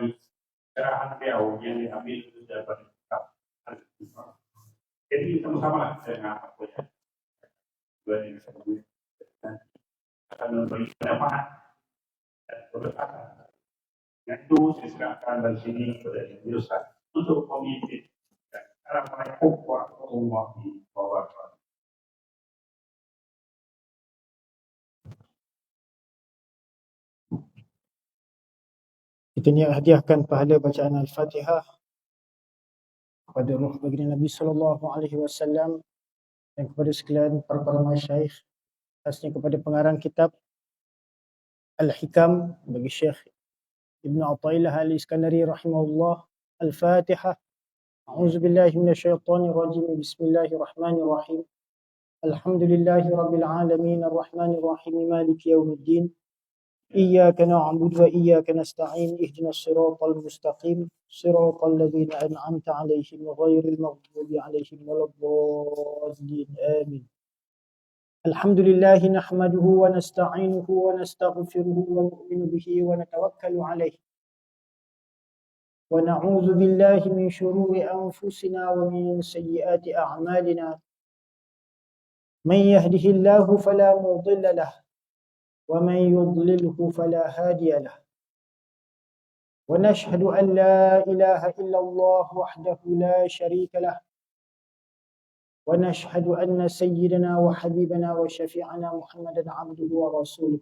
dari cerahan beliau yang diambil daripada kitab Al-Hikmah. Jadi sama-sama dengan apa ya? Dua ini akan memberi pendapat dan berkata. Yang itu saya serahkan dari sini kepada Ustaz untuk pemimpin dan Assalamualaikum warahmatullahi wabarakatuh. Kita ni hadiahkan pahala bacaan Al-Fatihah kepada roh baginda Nabi sallallahu alaihi wasallam dan kepada sekalian para masyayikh, khasnya kepada pengarang kitab Al-Hikam bagi Syekh Ibn Athaillah Al-Iskandari rahimahullah. Al-Fatihah. A'udzu billahi minasyaitonir rajim. Bismillahirrahmanirrahim. Alhamdulillahi rabbil alamin arrahmanir rahim maliki yaumiddin. إياك نعبد وإياك نستعين اهدنا الصراط المستقيم صراط الذين أنعمت عليهم غير المغضوب عليهم ولا الضالين آمين. الحمد لله نحمده ونستعينه ونستغفره ونؤمن به ونتوكل عليه ونعوذ بالله من شرور أنفسنا ومن سيئات أعمالنا. من يهده الله فلا مضل له ومن يضلله فلا هادي له. ونشهد أن لا إله إلا الله وحده لا شريك له. ونشهد أن سيدنا وحبيبنا وشفيعنا محمدا عبده ورسوله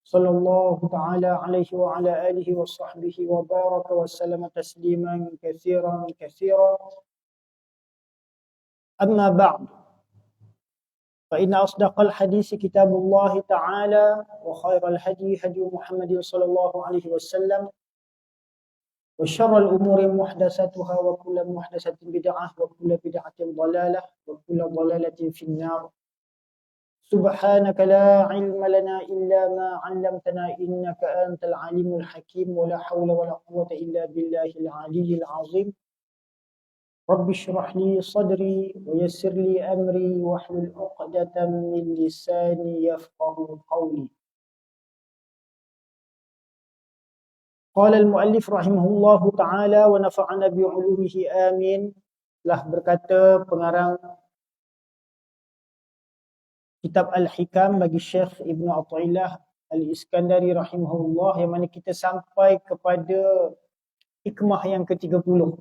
صلى الله تعالى عليه وعلى آله وصحبه وبارك وسلم تسليما كثيرا كثيرا. أما بعد، فإن أصدق الحديث كتاب الله تعالى وخير الهدي هدي محمد صلى الله عليه وسلم وشر الأمور محدثاتها وكل محدثة بدعة وكل بدعة ضلالة وكل ضلالة في النار. سبحانك لا علم لنا إلا ما علمتنا إنك أنت العليم الحكيم ولا حول ولا قوة إلا بالله العلي العظيم. رب اشرح لي صدري ويسر لي أمري واحلل عقدة من لساني يفقه قولي. قال المؤلف رحمه الله تعالى ونفعنا بعلومه آمين. Telah berkata pengarang kitab Al-Hikam bagi Syekh Ibn Athaillah Al-Iskandari rahimahullah, yang mana kita sampai kepada hikmah yang ke-30,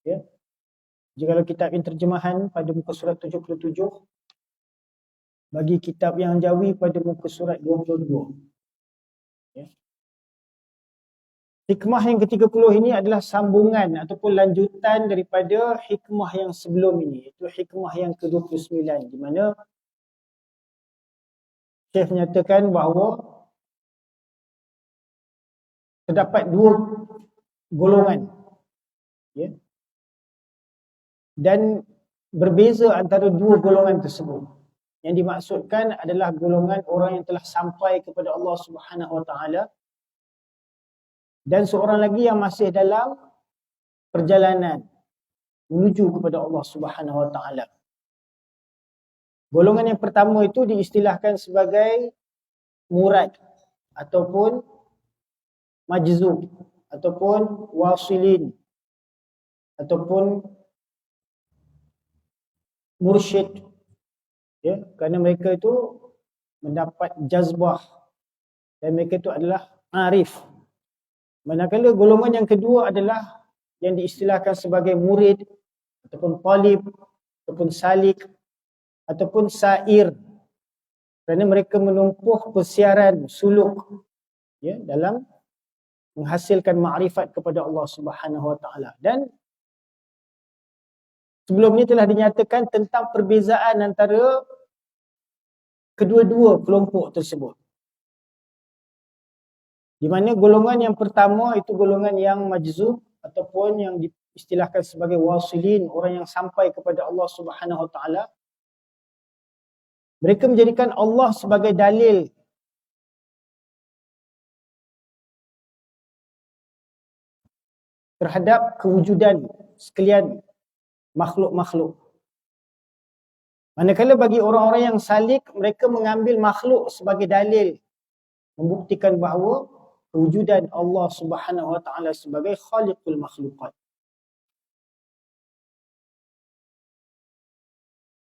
ya. Jika kitab yang terjemahan pada muka surat 77, bagi kitab yang jawi pada muka surat 22. Ya. Hikmah yang ke-30 ini adalah sambungan ataupun lanjutan daripada hikmah yang sebelum ini, iaitu hikmah yang ke-29, di mana Syekh menyatakan bahawa terdapat dua golongan, ya, dan berbeza antara dua golongan tersebut. Yang dimaksudkan adalah golongan orang yang telah sampai kepada Allah Subhanahu Wa Taala, dan seorang lagi yang masih dalam perjalanan menuju kepada Allah Subhanahu Wa Taala. Golongan yang pertama itu diistilahkan sebagai murad ataupun majzub ataupun wasilin ataupun mursyid, ya, kerana mereka itu mendapat jazbah dan mereka itu adalah arif. Manakala golongan yang kedua adalah yang diistilahkan sebagai murid ataupun talib ataupun salik ataupun sair, kerana mereka menumpuh persiaran suluk, ya, dalam menghasilkan makrifat kepada Allah Subhanahu Wa Taala. Dan sebelum ini telah dinyatakan tentang perbezaan antara kedua-dua kelompok tersebut. Di mana golongan yang pertama itu golongan yang majzub ataupun yang diistilahkan sebagai wasilin, orang yang sampai kepada Allah Subhanahu Wa Taala. Mereka menjadikan Allah sebagai dalil terhadap kewujudan sekalian makhluk-makhluk. Manakala bagi orang-orang yang salik, mereka mengambil makhluk sebagai dalil membuktikan bahawa kewujudan Allah Subhanahu wa taala sebagai khaliqul makhluqat.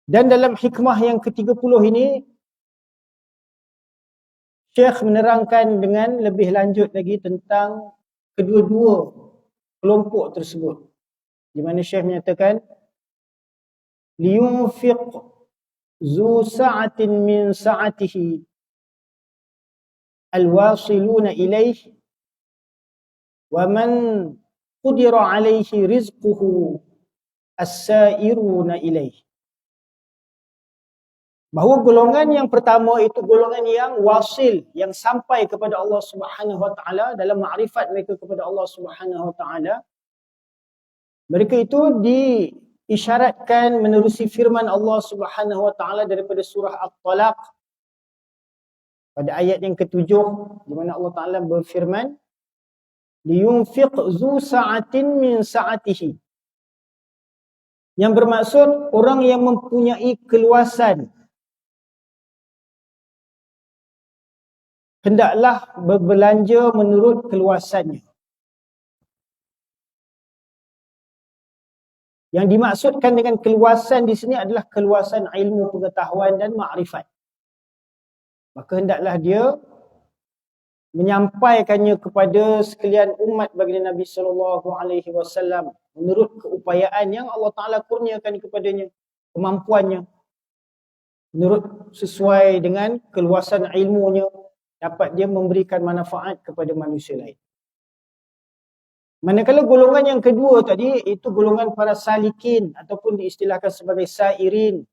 Dan dalam hikmah yang ke-30 ini, Syekh menerangkan dengan lebih lanjut lagi tentang kedua-dua kelompok tersebut. Di mana Syekh menyatakan, liyunfiq zu sa'atin min sa'atihi alwasiluna ilaih wa man qudira alaihi rizquhu as-sa'iruna ilaih. Bahawa golongan yang pertama itu golongan yang wasil, yang sampai kepada Allah Subhanahu wa taala dalam makrifat mereka kepada Allah Subhanahu wa taala. Mereka itu diisyaratkan menerusi firman Allah Subhanahu wa taala daripada surah At-Talaq pada ayat yang ke-7, di mana Allah Taala berfirman, liyunfiq zu sa'atin min sa'atihi. Yang bermaksud orang yang mempunyai keluasan hendaklah berbelanja menurut keluasannya. Yang dimaksudkan dengan keluasan di sini adalah keluasan ilmu pengetahuan dan makrifat. Maka hendaklah dia menyampaikannya kepada sekalian umat baginda Nabi sallallahu alaihi wasallam menurut keupayaan yang Allah Taala kurniakan kepadanya, kemampuannya, menurut sesuai dengan keluasan ilmunya, dapat dia memberikan manfaat kepada manusia lain. Manakala golongan yang kedua tadi, itu golongan para salikin ataupun diistilahkan sebagai sairin,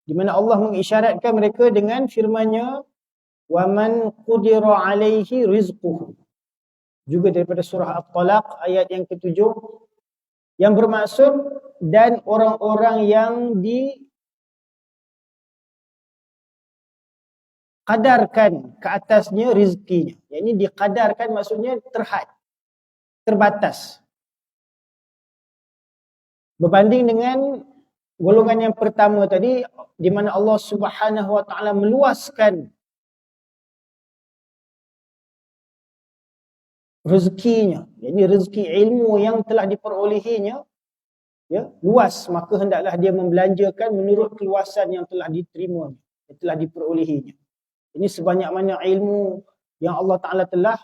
di mana Allah mengisyaratkan mereka dengan firman-Nya, wa man qudira alaihi rizquhu. Juga daripada surah At-Talaq ayat yang ke-7, yang bermaksud dan orang-orang yang dikadarkan ke atasnya rizkinya. Yang ini dikadarkan maksudnya terhad, terbatas. Berbanding dengan golongan yang pertama tadi, di mana Allah Subhanahu wa taala meluaskan rezekinya, yakni rezeki ilmu yang telah diperolehinya, ya, luas, maka hendaklah dia membelanjakan menurut keluasan yang telah diterima, yang telah diperolehinya. Ini sebanyak mana ilmu yang Allah Taala telah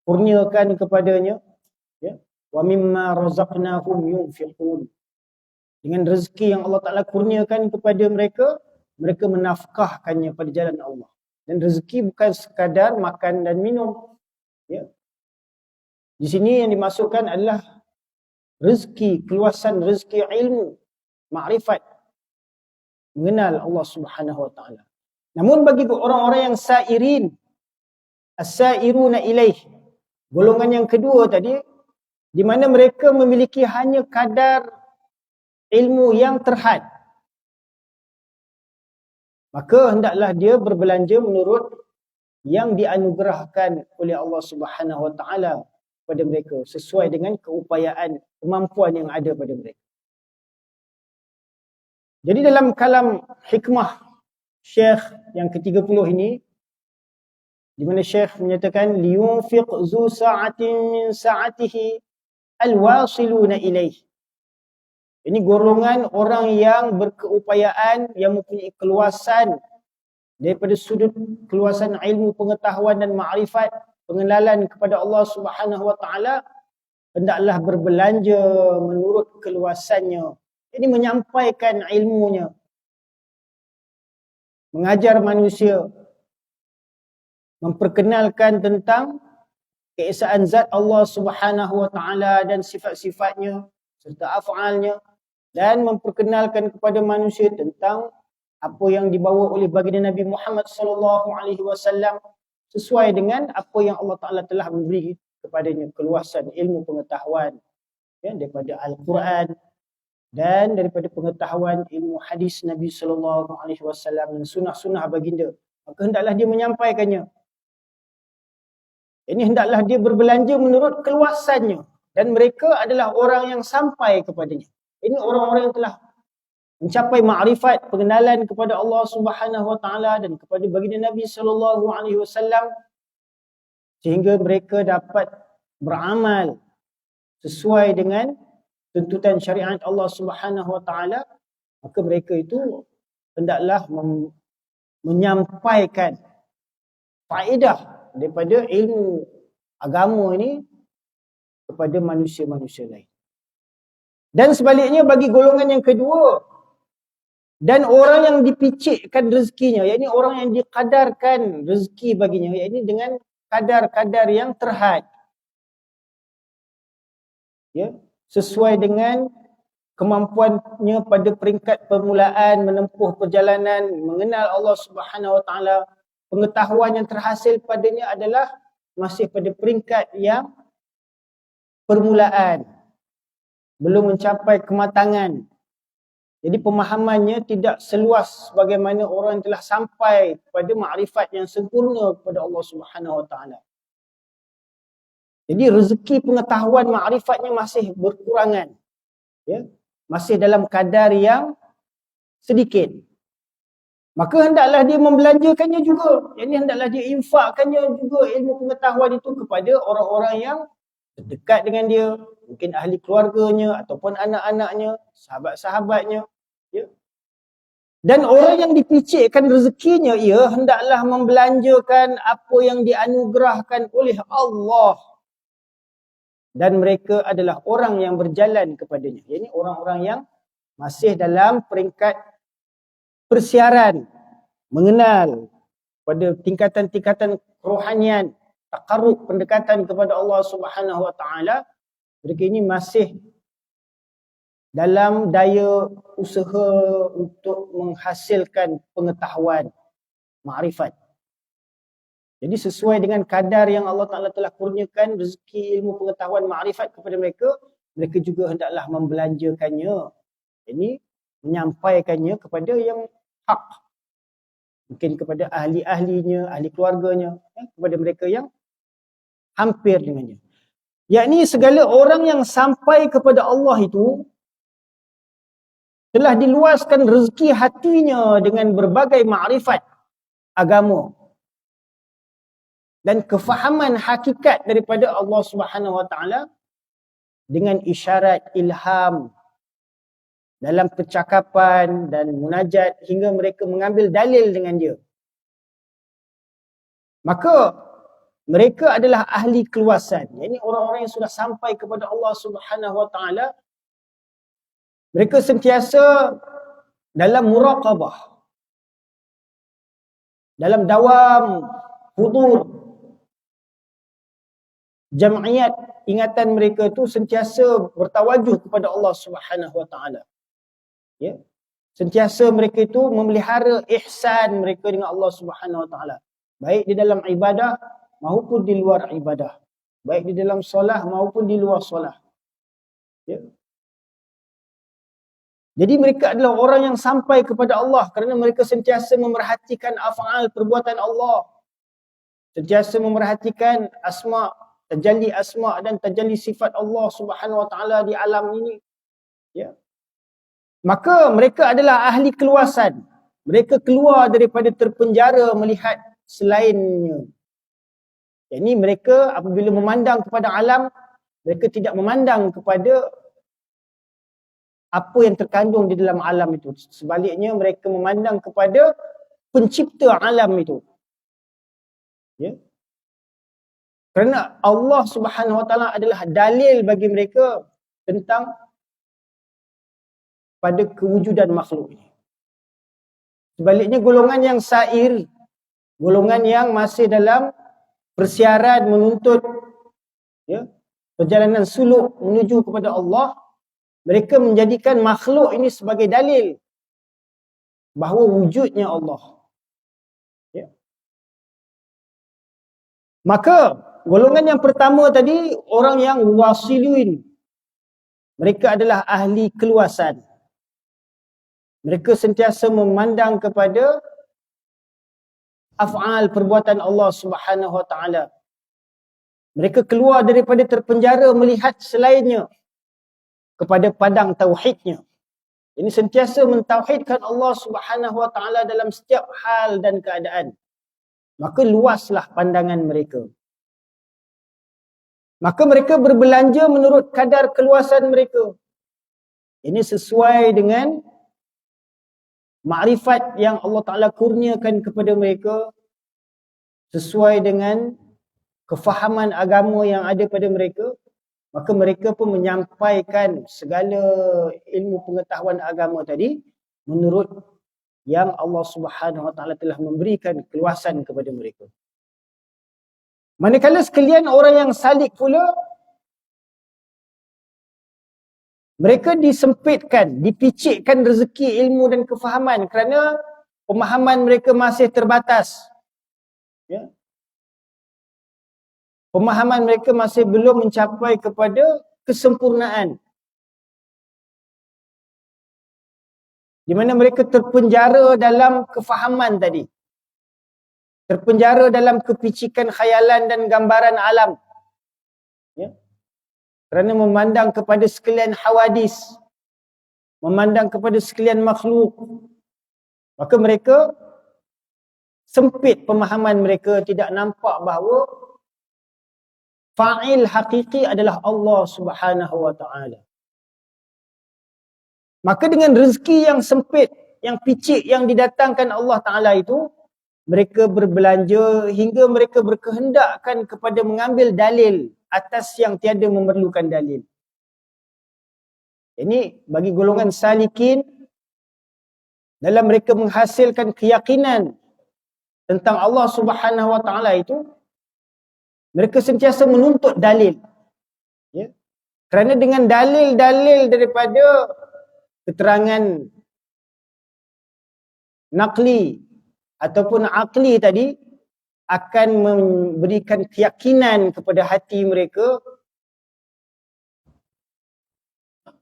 kurniakan kepadanya, ya, wa mimma razaqnahum yunfiqun. Dengan rezeki yang Allah Taala kurniakan kepada mereka, mereka menafkahkannya pada jalan Allah. Dan rezeki bukan sekadar makan dan minum, ya. Di sini yang dimasukkan adalah rezeki, keluasan rezeki ilmu, makrifat, mengenal Allah Subhanahu wa taala. Namun bagi orang-orang yang sairin, as-sairuna ilaih, golongan yang kedua tadi, di mana mereka memiliki hanya kadar ilmu yang terhad, maka hendaklah dia berbelanja menurut yang dianugerahkan oleh Allah Subhanahu wa taala pada mereka, sesuai dengan keupayaan, kemampuan yang ada pada mereka. Jadi dalam kalam hikmah Syekh yang ke-30 ini, di mana Syekh menyatakan liyunfiq zu sa'atin min sa'atihi alwasiluna ilaih. Ini golongan orang yang berkeupayaan, yang mempunyai keluasan daripada sudut keluasan ilmu pengetahuan dan makrifat, pengenalan kepada Allah Subhanahu wa taala, hendaklah berbelanja menurut keluasannya. Ini menyampaikan ilmunya, mengajar manusia, memperkenalkan tentang keesaan zat Allah Subhanahu wa taala dan sifat-sifatnya serta af'alnya, dan memperkenalkan kepada manusia tentang apa yang dibawa oleh baginda Nabi Muhammad sallallahu alaihi wasallam sesuai dengan apa yang Allah Taala telah memberi kepadanya, keluasan ilmu pengetahuan, ya, daripada Al-Quran dan daripada pengetahuan ilmu hadis Nabi sallallahu alaihi wasallam dan sunnah-sunnah baginda. Maka hendaklah dia menyampaikannya. Ini hendaklah dia berbelanja menurut keluasannya, dan mereka adalah orang yang sampai kepadanya. Ini orang-orang yang telah mencapai ma'rifat, pengenalan kepada Allah Subhanahu Wa Taala dan kepada baginda Nabi sallallahu alaihi wasallam, sehingga mereka dapat beramal sesuai dengan tuntutan syariat Allah Subhanahu Wa Taala, maka mereka itu hendaklah menyampaikan faedah daripada ilmu agama ini kepada manusia-manusia lain. Dan sebaliknya bagi golongan yang kedua, dan orang yang dipicikkan rezekinya, yakni orang yang dikadarkan rezeki baginya, yakni dengan kadar-kadar yang terhad, ya, sesuai dengan kemampuannya pada peringkat permulaan menempuh perjalanan mengenal Allah Subhanahu Wa Taala, pengetahuan yang terhasil padanya adalah masih pada peringkat yang permulaan, belum mencapai kematangan. Jadi pemahamannya tidak seluas bagaimana orang yang telah sampai pada makrifat yang sempurna kepada Allah Subhanahu Wa Taala. Jadi rezeki pengetahuan makrifatnya masih berkurangan, ya, masih dalam kadar yang sedikit. Maka hendaklah dia membelanjakannya juga. Jadi hendaklah dia infakkannya juga ilmu pengetahuan itu kepada orang-orang yang dekat dengan dia, mungkin ahli keluarganya ataupun anak-anaknya, sahabat-sahabatnya, ya. Dan orang yang dipicikkan rezekinya, ia hendaklah membelanjakan apa yang dianugerahkan oleh Allah. Dan mereka adalah orang yang berjalan kepadanya. Ini orang-orang yang masih dalam peringkat persiaran, mengenal pada tingkatan-tingkatan kerohanian, takarrub, pendekatan kepada Allah Subhanahu Wa Taala. Mereka ini masih dalam daya usaha untuk menghasilkan pengetahuan, makrifat. Jadi sesuai dengan kadar yang Allah Ta'ala telah kurniakan rezeki ilmu pengetahuan makrifat kepada mereka, mereka juga hendaklah membelanjakannya. Ini menyampaikannya kepada yang hak. Mungkin kepada ahli-ahlinya, ahli keluarganya, kepada mereka yang hampir dengannya. Yakni segala orang yang sampai kepada Allah itu telah diluaskan rezeki hatinya dengan berbagai makrifat agama dan kefahaman hakikat daripada Allah Subhanahu Wa Taala dengan isyarat ilham dalam percakapan dan munajat hingga mereka mengambil dalil dengan dia. Maka mereka adalah ahli keluasan. Ini orang-orang yang sudah sampai kepada Allah Subhanahu Wa Taala. Mereka sentiasa dalam muraqabah, dalam dawam hudur. Jam'iyat ingatan mereka itu sentiasa bertawajuh kepada Allah Subhanahu Wa Taala. Ya. Sentiasa mereka itu memelihara ihsan mereka dengan Allah Subhanahu Wa Taala. Baik di dalam ibadah maupun di luar ibadah. Baik di dalam solah maupun di luar solah. Ya. Jadi mereka adalah orang yang sampai kepada Allah kerana mereka sentiasa memerhatikan af'al perbuatan Allah. Sentiasa memerhatikan asma, tajalli asma dan tajalli sifat Allah Subhanahu Wa Taala di alam ini. Ya. Maka mereka adalah ahli keluasan. Mereka keluar daripada terpenjara melihat selainnya. Jadi mereka apabila memandang kepada alam, mereka tidak memandang kepada apa yang terkandung di dalam alam itu. Sebaliknya mereka memandang kepada pencipta alam itu. Ya. Kerana Allah Subhanahu Wa Taala adalah dalil bagi mereka tentang pada kewujudan makhluk ini. Sebaliknya golongan yang sair, golongan yang masih dalam persiaran menuntut, ya, perjalanan suluk menuju kepada Allah, mereka menjadikan makhluk ini sebagai dalil bahawa wujudnya Allah. Ya. Maka golongan yang pertama tadi, orang yang wasilun. Mereka adalah ahli keluasan. Mereka sentiasa memandang kepada af'al perbuatan Allah Subhanahu Wa Taala. Mereka keluar daripada terpenjara melihat selainnya kepada padang tauhidnya. Ini sentiasa mentauhidkan Allah Subhanahu Wa Taala dalam setiap hal dan keadaan. Maka luaslah pandangan mereka. Maka mereka berbelanja menurut kadar keluasan mereka. Ini sesuai dengan makrifat yang Allah Ta'ala kurniakan kepada mereka, sesuai dengan kefahaman agama yang ada pada mereka. Maka mereka pun menyampaikan segala ilmu pengetahuan agama tadi menurut yang Allah Subhanahu Wa Taala telah memberikan keluasan kepada mereka. Manakala sekalian orang yang salik pula, mereka disempitkan, dipicikkan rezeki ilmu dan kefahaman kerana pemahaman mereka masih terbatas. Ya. Pemahaman mereka masih belum mencapai kepada kesempurnaan. Di mana mereka terpenjara dalam kefahaman tadi. Terpenjara dalam kepicikan khayalan dan gambaran alam. Ya. Kerana memandang kepada sekalian hawadis. Memandang kepada sekalian makhluk. Maka mereka sempit pemahaman mereka, tidak nampak bahawa fa'il hakiki adalah Allah Subhanahu Wa Taala. Maka dengan rezeki yang sempit, yang picik yang didatangkan Allah Ta'ala itu, mereka berbelanja hingga mereka berkehendakkan kepada mengambil dalil atas yang tiada memerlukan dalil. Ini bagi golongan salikin, dalam mereka menghasilkan keyakinan tentang Allah Subhanahu Wa Ta'ala itu, mereka sentiasa menuntut dalil. Ya. Kerana dengan dalil-dalil daripada keterangan naqli ataupun aqli tadi akan memberikan keyakinan kepada hati mereka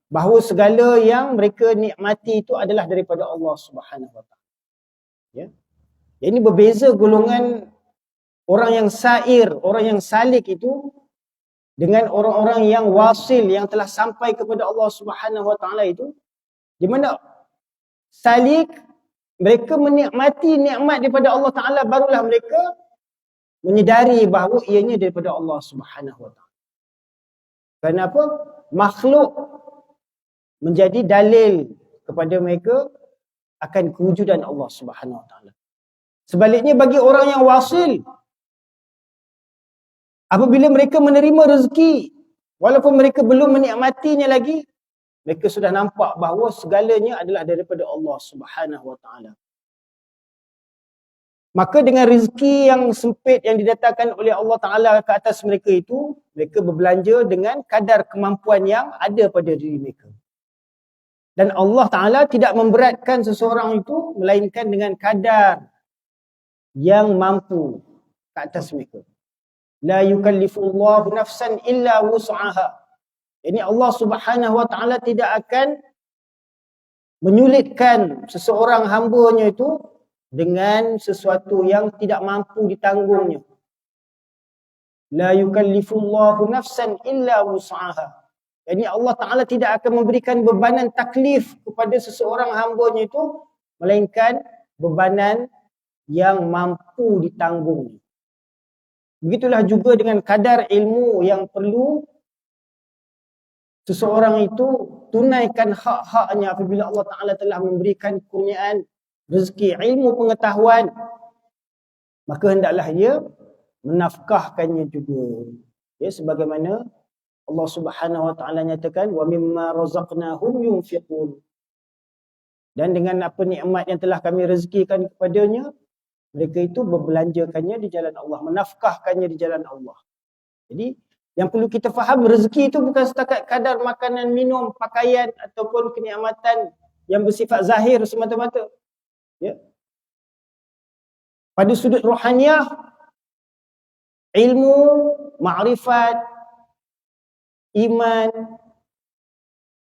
bahawa segala yang mereka nikmati itu adalah daripada Allah Subhanahu Wa Taala. Ya. Ini berbeza golongan orang yang sair, orang yang salik itu dengan orang-orang yang wasil, yang telah sampai kepada Allah Subhanahu Wa Taala itu, di mana salik mereka menikmati nikmat daripada Allah Ta'ala, barulah mereka menyedari bahawa ianya daripada Allah Subhanahu Wa Ta'ala. Kenapa? Makhluk menjadi dalil kepada mereka akan kewujudan Allah Subhanahu Wa Ta'ala. Sebaliknya bagi orang yang wasil, apabila mereka menerima rezeki, walaupun mereka belum menikmatinya lagi, mereka sudah nampak bahawa segalanya adalah daripada Allah Subhanahu Wa Taala. Maka dengan rezeki yang sempit yang didatangkan oleh Allah Ta'ala ke atas mereka itu, mereka berbelanja dengan kadar kemampuan yang ada pada diri mereka. Dan Allah Ta'ala tidak memberatkan seseorang itu, melainkan dengan kadar yang mampu ke atas mereka. La yukallifullahu nafsan illa wus'aha. Ini Allah Subhanahu Wa Ta'ala tidak akan menyulitkan seseorang hambanya itu dengan sesuatu yang tidak mampu ditanggungnya. La yukallifullahu nafsan illa wus'aha. Jadi Allah Ta'ala tidak akan memberikan bebanan taklif kepada seseorang hambanya itu, melainkan bebanan yang mampu ditanggung. Begitulah juga dengan kadar ilmu yang perlu seseorang itu tunaikan hak-haknya apabila Allah Ta'ala telah memberikan kurniaan rezeki ilmu pengetahuan, maka hendaklah ia menafkahkannya juga. Ya, sebagaimana Allah Subhanahu Wa Ta'ala nyatakan, wa mimma razaqnahum yunfiqun. Dan dengan apa nikmat yang telah kami rezekikan kepadanya, mereka itu berbelanjakannya di jalan Allah, menafkahkannya di jalan Allah. Jadi yang perlu kita faham, rezeki itu bukan setakat kadar makanan, minum, pakaian ataupun kenikmatan yang bersifat zahir semata-mata. Ya. Pada sudut rohaniah, ilmu, makrifat, iman,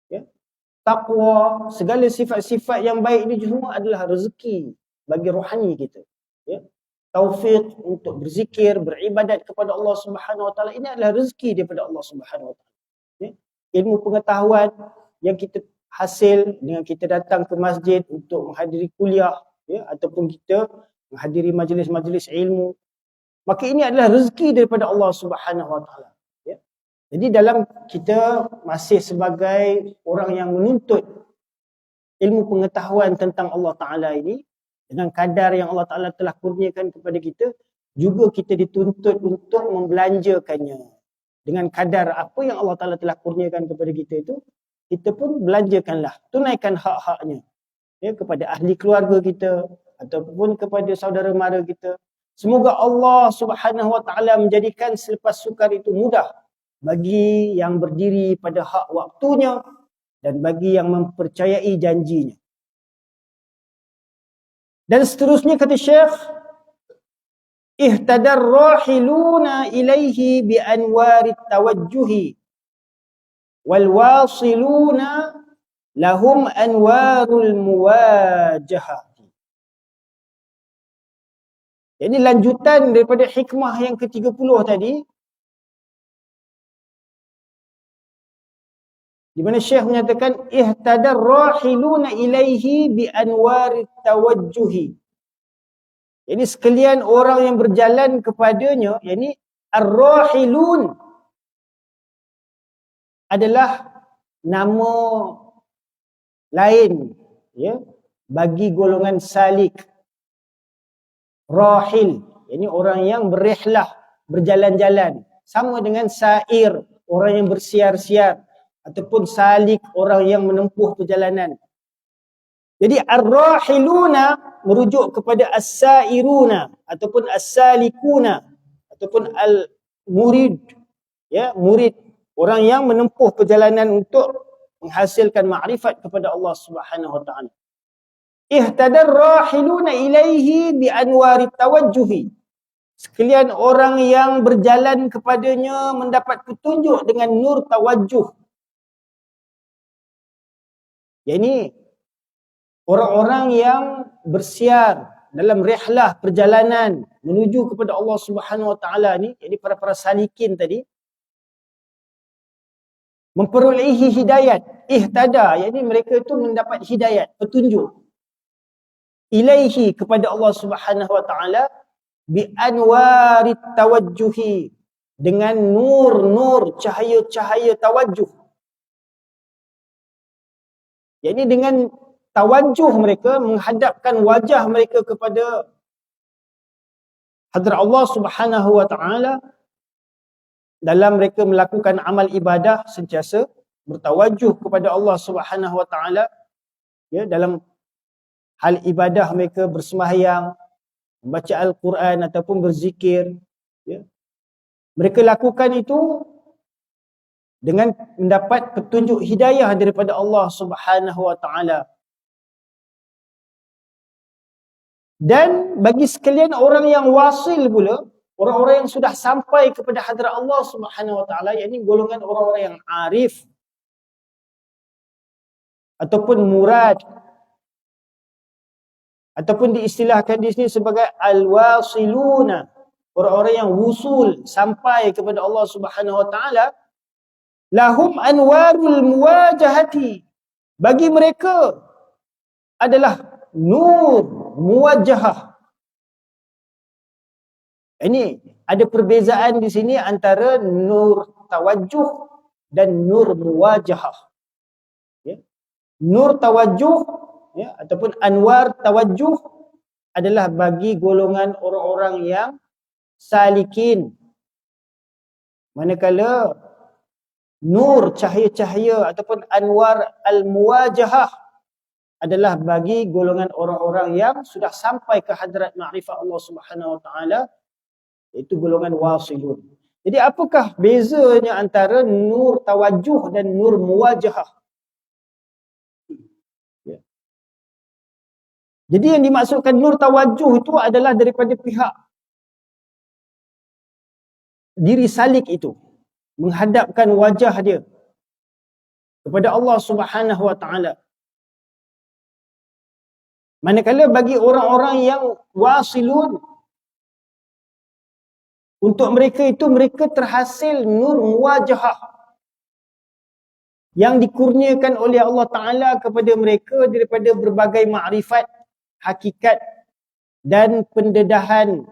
ya, taqwa, segala sifat-sifat yang baik ini semua adalah rezeki bagi rohani kita. Ya. Taufik untuk berzikir, beribadat kepada Allah Subhanahu Wa Taala, ini adalah rezeki daripada Allah Subhanahu Wa Taala. Ya. Ilmu pengetahuan yang kita hasil dengan kita datang ke masjid untuk menghadiri kuliah, ya, ataupun kita menghadiri majlis-majlis ilmu, maka ini adalah rezeki daripada Allah Subhanahu Wa Taala. Ya. Jadi dalam kita masih sebagai orang yang menuntut ilmu pengetahuan tentang Allah Taala ini, dengan kadar yang Allah Taala telah kurniakan kepada kita, juga kita dituntut untuk membelanjakannya. Dengan kadar apa yang Allah Taala telah kurniakan kepada kita itu, kita pun belanjakanlah, tunaikan hak-haknya, ya, kepada ahli keluarga kita ataupun kepada saudara mara kita. Semoga Allah Subhanahu Wa Taala menjadikan selepas sukar itu mudah bagi yang berdiri pada hak waktunya dan bagi yang mempercayai janjinya. Dan seterusnya kata Syekh, ihtadar rahiluna ilaihi bi anwarit tawajjuhi wal wasiluna lahum anwarul muwajahah. Jadi lanjutan daripada hikmah yang ke-30 tadi, di mana Syekh menyatakan ihtadar rahiluna ilaihi bi anwarit tawajjuhi. Jadi sekalian orang yang berjalan kepadanya, yakni ar-rahilun adalah nama lain, ya, bagi golongan salik. Rahil, yakni orang yang berihlah, berjalan-jalan, sama dengan sair, orang yang bersiar-siar, ataupun salik, orang yang menempuh perjalanan. Jadi ar-rahiluna merujuk kepada as-sairuna ataupun as-salikuna ataupun al-murid, ya, murid, orang yang menempuh perjalanan untuk menghasilkan makrifat kepada Allah Subhanahu Wa Taala. Ihtadar rahiluna ilaihi bi anwarit tawajjuhi. Sekalian orang yang berjalan kepadanya mendapat petunjuk dengan nur tawajjuh. Yani orang-orang yang bersiar dalam rihlah perjalanan menuju kepada Allah Subhanahu Wa Taala ni, jadi para salikin tadi, memperolehi hidayat, ihtada, yakni mereka itu mendapat hidayat, petunjuk, ilaihi, kepada Allah Subhanahu Wa Taala, bi anwarit tawajjuhi, dengan nur-nur, cahaya-cahaya tawajjuh. Yakni dengan tawajjuh mereka, menghadapkan wajah mereka kepada hadrat Allah Subhanahu Wa Taala, dalam mereka melakukan amal ibadah sentiasa bertawajuh kepada Allah Subhanahu Wa Taala, ya, dalam hal ibadah mereka bersembahyang, membaca Al-Quran ataupun berzikir, ya. Mereka lakukan itu dengan mendapat petunjuk hidayah daripada Allah Subhanahu Wa Taala. Dan bagi sekalian orang yang wasil pula, orang-orang yang sudah sampai kepada hadrat Allah Subhanahu Wa Taala, yakni golongan orang-orang yang arif ataupun murad, ataupun diistilahkan di sini sebagai al-wasiluna, orang-orang yang wusul, sampai kepada Allah Subhanahu Wa Taala, lahum anwarul muwajahati, bagi mereka adalah nur muwajahah. Ini ada perbezaan di sini antara nur tawajjuh dan nur muwajahah. Ya. Nur tawajjuh, ya, ataupun anwar tawajjuh adalah bagi golongan orang-orang yang salikin. Manakala nur, cahaya-cahaya ataupun anwar al-muwajahah adalah bagi golongan orang-orang yang sudah sampai ke hadrat ma'rifat Allah Subhanahu Wa Taala, iaitu golongan wasilun. Jadi apakah bezanya antara nur tawajjuh dan nur muwajahah? Ya. Jadi yang dimaksudkan nur tawajjuh itu adalah daripada pihak diri salik itu, menghadapkan wajah dia kepada Allah Subhanahu Wa Taala. Manakala bagi orang-orang yang wasilun, untuk mereka itu mereka terhasil nur muwajahah, yang dikurniakan oleh Allah Ta'ala kepada mereka daripada berbagai makrifat, hakikat dan pendedahan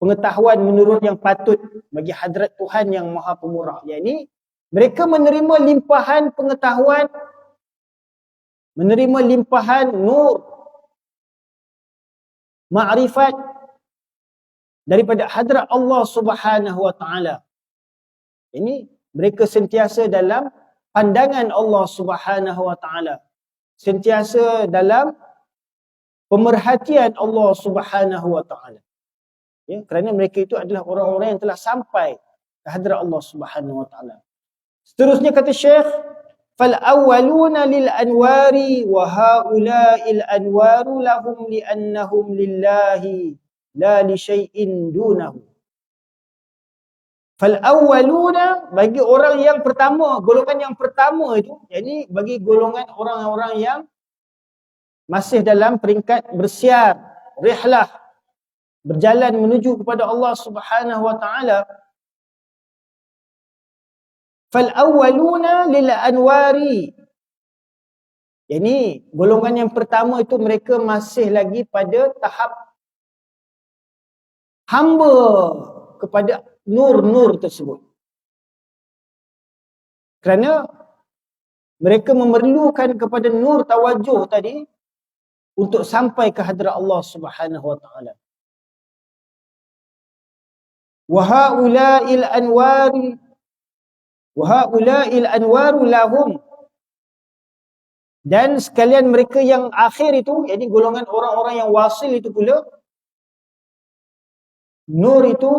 pengetahuan menurut yang patut bagi hadrat Tuhan yang Maha Pemurah. Yakni mereka menerima limpahan pengetahuan, menerima limpahan nur, makrifat daripada hadrat Allah Subhanahu Wa Ta'ala. Ini mereka sentiasa dalam pandangan Allah Subhanahu Wa Ta'ala, sentiasa dalam pemerhatian Allah Subhanahu Wa Ta'ala. Ya, kerana mereka itu adalah orang-orang yang telah sampai ke hadrat Allah Subhanahu Wa Ta'ala. Seterusnya kata Syekh, fal awwaluna lil anwari wa haula'il anwaru lahum li'annahum lillahi la li syai'in dunahu. Fal awwaluna, bagi orang yang pertama, golongan yang pertama itu, yakni bagi golongan orang-orang yang masih dalam peringkat bersiar, rihlah, berjalan menuju kepada Allah Subhanahu Wa Ta'ala. Fal awwaluna lil anwari, yakni golongan yang pertama itu mereka masih lagi pada tahap hamba kepada nur-nur tersebut. Kerana mereka memerlukan kepada nur tawajuh tadi untuk sampai ke hadrat Allah Subhanahu Wa Ta'ala. Wa haula'il anwari wa haula'il anwaru lahum, dan sekalian mereka yang akhir itu, yakni golongan orang-orang yang wasil itu pula, nur itu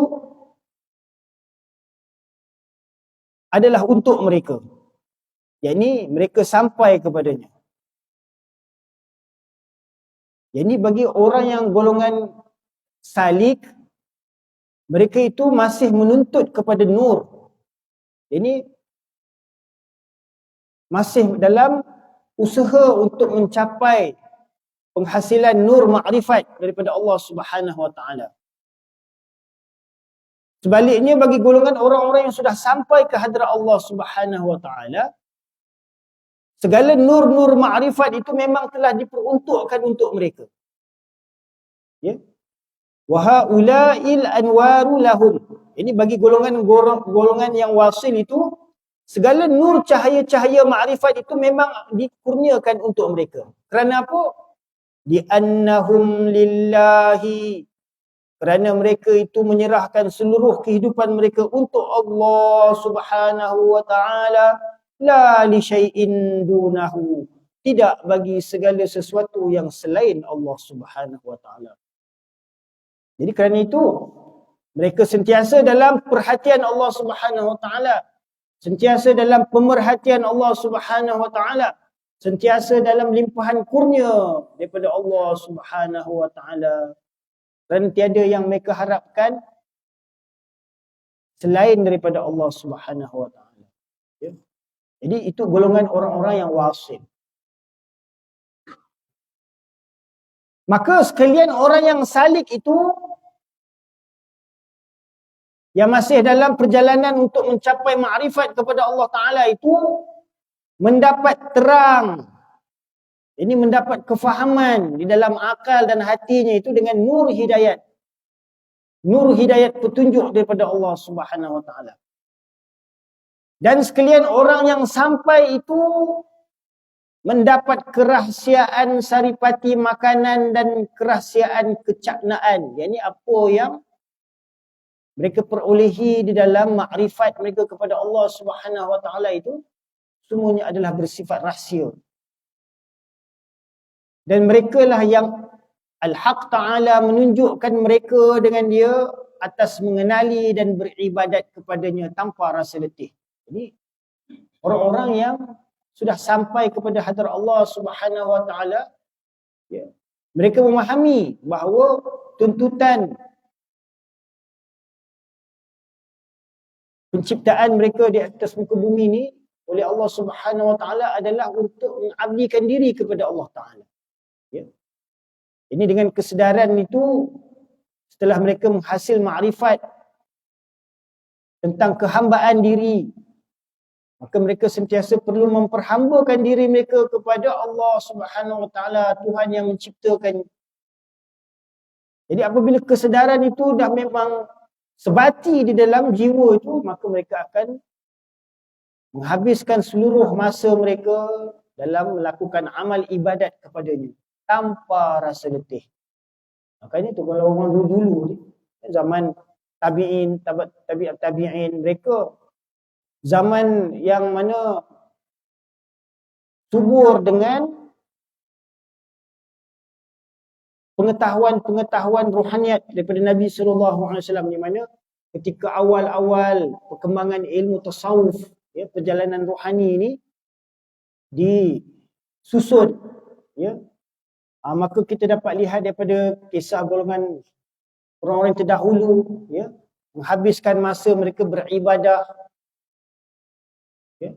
adalah untuk mereka, yakni mereka sampai kepadanya. Yakni bagi orang yang golongan salik, mereka itu masih menuntut kepada nur. Ini masih dalam usaha untuk mencapai penghasilan nur makrifat daripada Allah Subhanahu Wa Ta'ala. Sebaliknya bagi golongan orang-orang yang sudah sampai ke hadrat Allah Subhanahu Wa Ta'ala, segala nur-nur makrifat itu memang telah diperuntukkan untuk mereka. Ya. Wa haula'il anwaru lahum. Ini bagi golongan yang wasil itu, segala nur cahaya-cahaya makrifat itu memang dikurniakan untuk mereka. Kerana apa? Li'annahum lillahi, kerana mereka itu menyerahkan seluruh kehidupan mereka untuk Allah Subhanahu Wa Ta'ala, la li syai'in dunahu, tidak bagi segala sesuatu yang selain Allah Subhanahu Wa Ta'ala. Jadi kerana itu mereka sentiasa dalam perhatian Allah Subhanahu Wa Ta'ala, sentiasa dalam pemerhatian Allah Subhanahu Wa Ta'ala, sentiasa dalam limpahan kurnia daripada Allah Subhanahu Wa Ta'ala. Dan tiada yang mereka harapkan selain daripada Allah Subhanahu Wa Ta'ala. Ya. Jadi itu golongan orang-orang yang wasil. Maka sekalian orang yang salik itu, yang masih dalam perjalanan untuk mencapai makrifat kepada Allah Ta'ala itu, mendapat terang, ini mendapat kefahaman di dalam akal dan hatinya itu dengan nur hidayat. Nur hidayat petunjuk daripada Allah Subhanahu Wa Ta'ala. Dan sekalian orang yang sampai itu mendapat kerahsiaan saripati makanan dan kerahsiaan kecaknaan. Yang ini apa yang mereka perolehi di dalam makrifat mereka kepada Allah Subhanahu Wa Ta'ala itu, semuanya adalah bersifat rahsia. Dan mereka lah yang Al-Haq Ta'ala menunjukkan mereka dengan dia atas mengenali dan beribadat kepadanya tanpa rasa letih. Jadi orang-orang yang sudah sampai kepada hadrat Allah Subhanahu Wa Ta'ala, ya, mereka memahami bahawa tuntutan penciptaan mereka di atas muka bumi ni oleh Allah Subhanahu Wa Ta'ala adalah untuk mengabdikan diri kepada Allah Ta'ala. Ya. Ini dengan kesedaran itu, setelah mereka menghasil makrifat tentang kehambaan diri, Maka mereka sentiasa perlu memperhambakan diri mereka kepada Allah Subhanahu Wa Taala, Tuhan yang menciptakan. Jadi apabila kesedaran itu dah memang sebati di dalam jiwa itu, maka mereka akan menghabiskan seluruh masa mereka dalam melakukan amal ibadat kepadanya tanpa rasa letih. Makanya tu kalau orang dulu ni, zaman tabi'in, tabi'in, mereka zaman yang mana subur dengan pengetahuan rohaniat daripada Nabi SAW, di mana ketika awal-awal perkembangan ilmu tasawuf, ya, perjalanan rohani ini disusun, ya, maka kita dapat lihat daripada kisah golongan orang-orang terdahulu, ya, menghabiskan masa mereka beribadah, ya,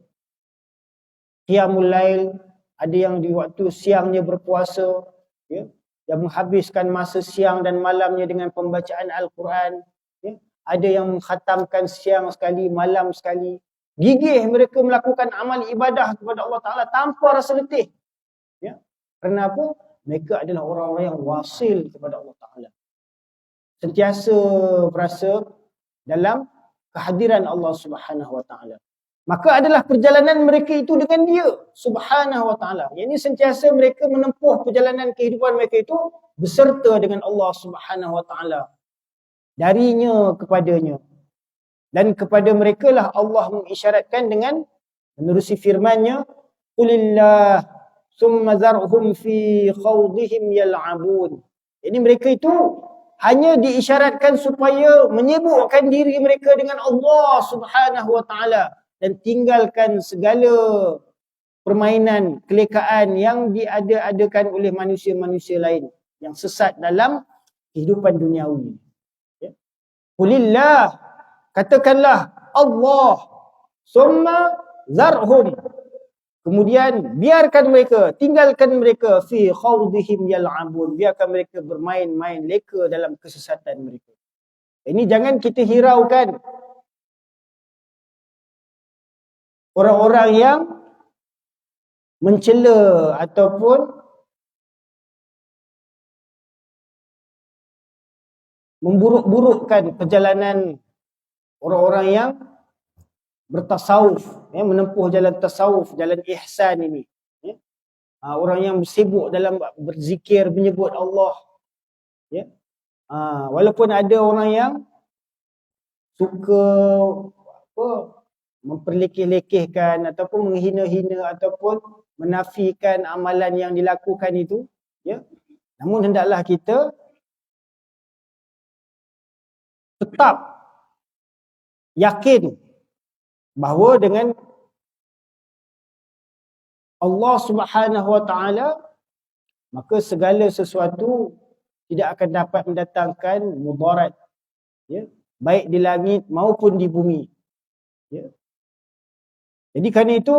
qiyamul lail, ada yang di waktu siangnya berpuasa, ya, yang menghabiskan masa siang dan malamnya dengan pembacaan Al-Quran, ya. Ada yang mengkhatamkan siang sekali, malam sekali. Gigih mereka melakukan amal ibadah kepada Allah Ta'ala tanpa rasa letih, ya. Kerana apa? Mereka adalah orang-orang yang wasil kepada Allah Ta'ala, sentiasa berasa dalam kehadiran Allah Subhanahu Wa Ta'ala. Maka adalah perjalanan mereka itu dengan dia Subhanahu Wa Ta'ala. Yang ini sentiasa mereka menempuh perjalanan kehidupan mereka itu beserta dengan Allah Subhanahu Wa Ta'ala, darinya kepadanya. Dan kepada mereka lah Allah mengisyaratkan dengan menerusi firman-Nya, qulillah summa zarhum fi khawdihim yal'abun. Jadi mereka itu hanya diisyaratkan supaya menyibukkan diri mereka dengan Allah Subhanahu Wa Ta'ala dan tinggalkan segala permainan, kelekaan yang diada-adakan oleh manusia-manusia lain yang sesat dalam kehidupan duniawi. Ya. Qulillah, katakanlah Allah, summa zarhum, kemudian biarkan mereka, tinggalkan mereka, fi khawdihim yal'abun, biarkan mereka bermain-main leka dalam kesesatan mereka. Ini jangan kita hiraukan orang-orang yang mencela ataupun memburuk-burukkan perjalanan orang-orang yang bertasawuf, ya, menempuh jalan tasawuf, jalan ihsan ini, ya. Orang yang sibuk dalam berzikir, menyebut Allah, ya. Walaupun ada orang yang suka memperlekeh-lekehkan ataupun menghina-hina ataupun menafikan amalan yang dilakukan itu, ya. Namun hendaklah kita tetap yakin bahawa dengan Allah Subhanahu Wa Ta'ala, maka segala sesuatu tidak akan dapat mendatangkan mudarat, ya, baik di langit maupun di bumi, ya. Jadi kerana itu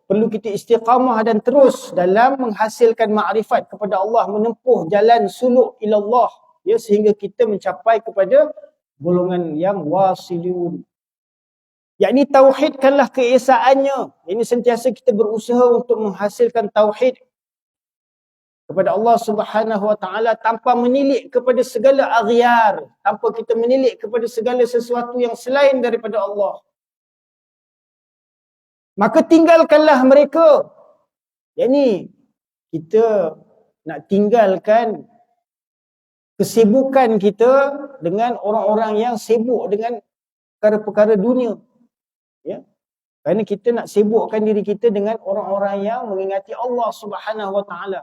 perlu kita istiqamah dan terus dalam menghasilkan makrifat kepada Allah, menempuh jalan suluk ilallah, ya, sehingga kita mencapai kepada golongan yang wasilun. Yakni tauhidkanlah keesaannya. Ini sentiasa kita berusaha untuk menghasilkan tauhid kepada Allah Subhanahu Wa Ta'ala tanpa menilik kepada segala aghyar, tanpa kita menilik kepada segala sesuatu yang selain daripada Allah. Maka tinggalkanlah mereka. Yakni kita nak tinggalkan kesibukan kita dengan orang-orang yang sibuk dengan perkara-perkara dunia, ya. Kerana kita nak sibukkan diri kita dengan orang-orang yang mengingati Allah Subhanahu Wa Ta'ala.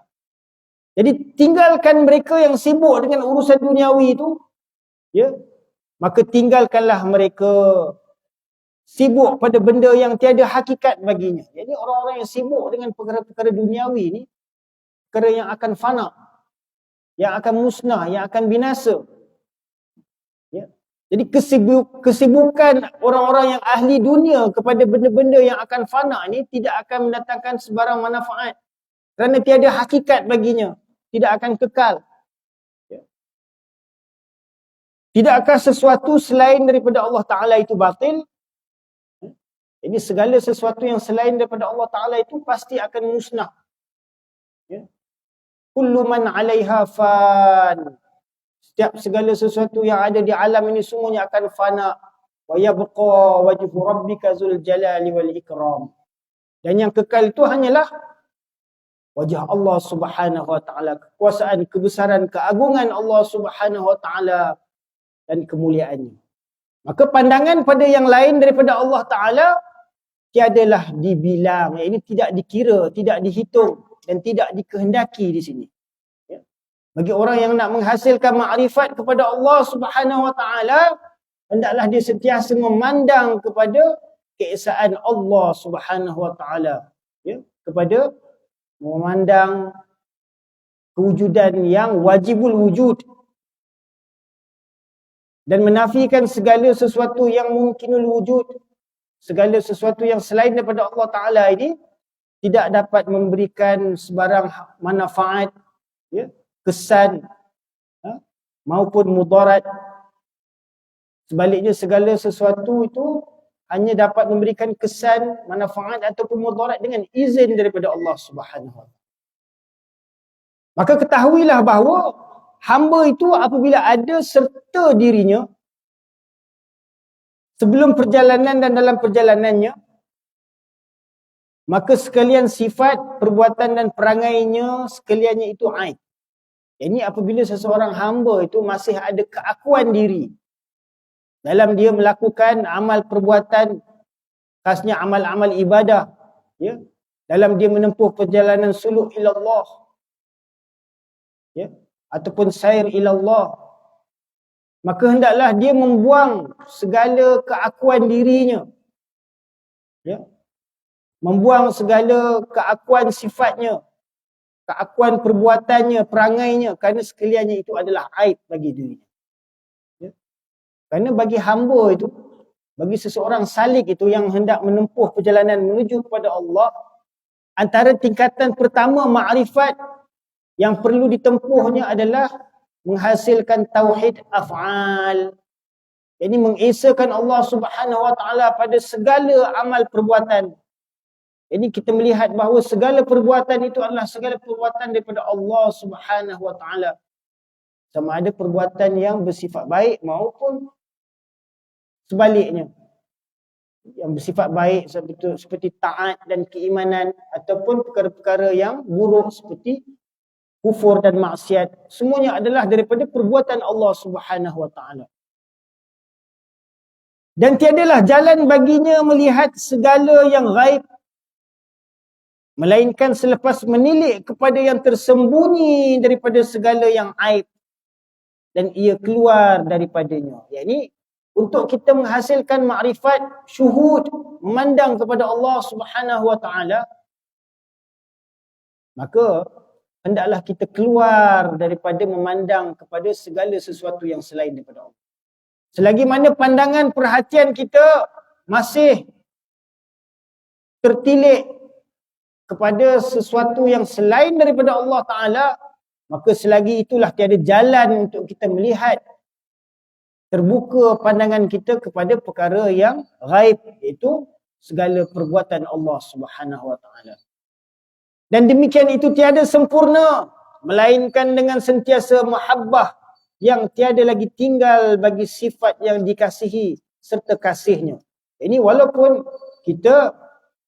Jadi tinggalkan mereka yang sibuk dengan urusan duniawi itu, ya. Maka tinggalkanlah mereka sibuk pada benda yang tiada hakikat baginya. Jadi orang-orang yang sibuk dengan perkara-perkara duniawi ni, perkara yang akan fana, yang akan musnah, yang akan binasa, ya. Jadi kesibukan orang-orang yang ahli dunia kepada benda-benda yang akan fana ni tidak akan mendatangkan sebarang manfaat, kerana tiada hakikat baginya, tidak akan kekal, ya. Tidakkah sesuatu selain daripada Allah Ta'ala itu batil? Jadi segala sesuatu yang selain daripada Allah Ta'ala itu pasti akan musnah. Ya. Kullu man 'alaiha fan. Setiap segala sesuatu yang ada di alam ini semuanya akan fana. Wa yabqa wajhu rabbika dzul jalali wal ikram. Dan yang kekal itu hanyalah wajah Allah Subhanahu wa taala, kekuasaan, kebesaran, keagungan Allah Subhanahu wa taala dan kemuliaannya. Maka pandangan pada yang lain daripada Allah Taala tiadalah dibilang, ini tidak dikira, tidak dihitung dan tidak dikehendaki di sini. Ya. Bagi orang yang nak menghasilkan makrifat kepada Allah Subhanahu wa taala, hendaklah dia sentiasa memandang kepada keesaan Allah Subhanahu wa taala, ya, kepada memandang kewujudan yang wajibul wujud dan menafikan segala sesuatu yang mungkinul wujud. Segala sesuatu yang selain daripada Allah Ta'ala ini tidak dapat memberikan sebarang manfaat, ya, kesan, maupun mudarat. Sebaliknya segala sesuatu itu hanya dapat memberikan kesan, manfaat ataupun mudarat dengan izin daripada Allah Subhanahu wa taala. Maka ketahuilah bahawa hamba itu apabila ada serta dirinya sebelum perjalanan dan dalam perjalanannya, maka sekalian sifat, perbuatan dan perangainya sekaliannya itu aib. Ini apabila seseorang hamba itu masih ada keakuan diri dalam dia melakukan amal perbuatan, khasnya amal-amal ibadah, ya, dalam dia menempuh perjalanan suluk ilallah, ya, ataupun sair ilallah, maka hendaklah dia membuang segala keakuan dirinya, ya, membuang segala keakuan sifatnya, keakuan perbuatannya, perangainya, kerana sekaliannya itu adalah aib bagi dirinya. Ya. Kerana bagi hamba itu, bagi seseorang salik itu yang hendak menempuh perjalanan menuju kepada Allah, antara tingkatan pertama makrifat yang perlu ditempuhnya adalah menghasilkan tauhid af'al. Jadi mengesakan Allah Subhanahu wa taala pada segala amal perbuatan. Jadi kita melihat bahawa segala perbuatan itu adalah segala perbuatan daripada Allah Subhanahu wa taala. Sama ada perbuatan yang bersifat baik maupun sebaliknya. Yang bersifat baik seperti taat dan keimanan, ataupun perkara-perkara yang buruk seperti kufur dan maksiat, semuanya adalah daripada perbuatan Allah Subhanahu wa taala. Dan tiadalah jalan baginya melihat segala yang ghaib melainkan selepas menilik kepada yang tersembunyi daripada segala yang aib dan ia keluar daripadanya. Yakni untuk kita menghasilkan makrifat syuhud, memandang kepada Allah Subhanahu wa taala, maka hendaklah kita keluar daripada memandang kepada segala sesuatu yang selain daripada Allah. Selagi mana pandangan perhatian kita masih tertilik kepada sesuatu yang selain daripada Allah Ta'ala, maka selagi itulah tiada jalan untuk kita melihat terbuka pandangan kita kepada perkara yang ghaib, iaitu segala perbuatan Allah Subhanahu wa taala. Dan demikian itu tiada sempurna melainkan dengan sentiasa mahabbah yang tiada lagi tinggal bagi sifat yang dikasihi serta kasihnya. Ini walaupun kita